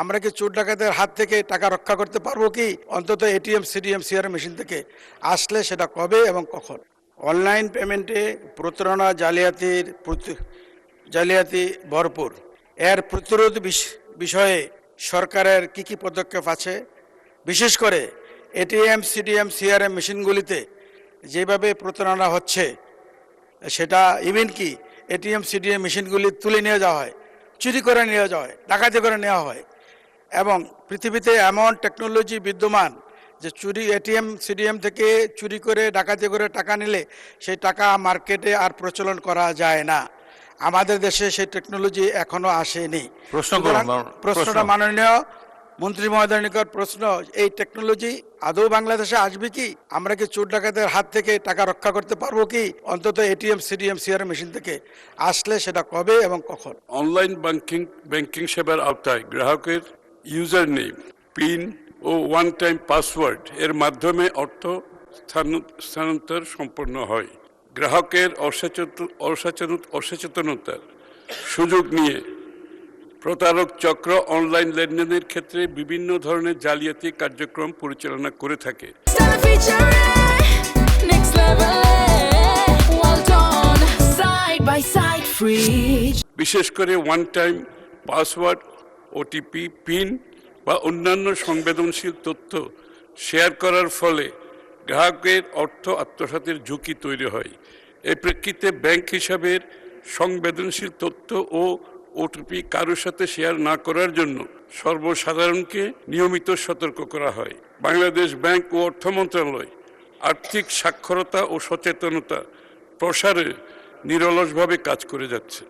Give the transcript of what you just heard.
আমরা কি চোর ডাকাতের হাত থেকে টাকা রক্ষা করতে পারবো কি? অন্তত এটিএম, সিডিএম, সিআরএম মেশিন থেকে আসলে সেটা কবে এবং কখন? অনলাইন পেমেন্টে প্রতারণা, জালিয়াতি ভরপুর। এর প্রতিরোধ বিষয়ে সরকারের কি পদক্ষেপ আছে? বিশেষ করে এটিএম, সিডিএম, সিআরএম মেশিনগুলিতে যেভাবে প্রতারণা হচ্ছে, সেটা ইভেন কি এটিএম, সিডিএম মেশিনগুলি তুলে নিয়ে যাওয়া হয়, চুরি করে নিয়ে যাওয়া হয়, ডাকাতি করে নেওয়া হয়। এবং পৃথিবীতে এমন টেকনোলজি বিদ্যমান যে এটিএম, সিডিএম থেকে চুরি করে, ডাকাতি করে টাকা নিলে সেই টাকা মার্কেটে আর প্রচলন করা যায় না। আমাদের দেশে সেই টেকনোলজি এখনো আসেনি। প্রশ্নটা মাননীয় মন্ত্রী মহোদয়ের নিকট প্রশ্ন, এই টেকনোলজি আদৌ বাংলাদেশে আসবে কি? আমরা কি চোর ডাকাতের হাত থেকে টাকা রক্ষা করতে পারবো কি? অন্তত এটিএম, সিডিএম, সিআরএম মেশিন থেকে আসলে সেটা কবে এবং কখন? অনলাইন ব্যাংকিং সেবার আওতায় গ্রাহকের ইউজার নেম, পিন ও ওয়ান টাইম পাসওয়ার্ড এর মাধ্যমে অর্থ স্থানান্তর সম্পন্ন হয়। গ্রাহকের অসচেতনতার সুযোগ নিয়ে প্রতারক চক্র অনলাইন লেনদেনের ক্ষেত্রে বিভিন্ন ধরনের জালিয়াতি কার্যক্রম পরিচালনা করে থাকে। বিশেষ করে one time password, OTP, pin বা অন্যান্য সংবেদনশীল তথ্য শেয়ার করার ফলে গ্রাহকের অর্থ আত্মসাতের ঝুঁকি তৈরি হয়। এই প্রেক্ষিতে ব্যাংক হিসাবের সংবেদনশীল তথ্য ও ওটিপি কারোর সাথে শেয়ার না করার জন্য সর্বসাধারণকে নিয়মিত সতর্ক করা হয়। বাংলাদেশ ব্যাংক ও অর্থ মন্ত্রণালয় আর্থিক সাক্ষরতা ও সচেতনতা প্রসারে নিরলসভাবে কাজ করে যাচ্ছে।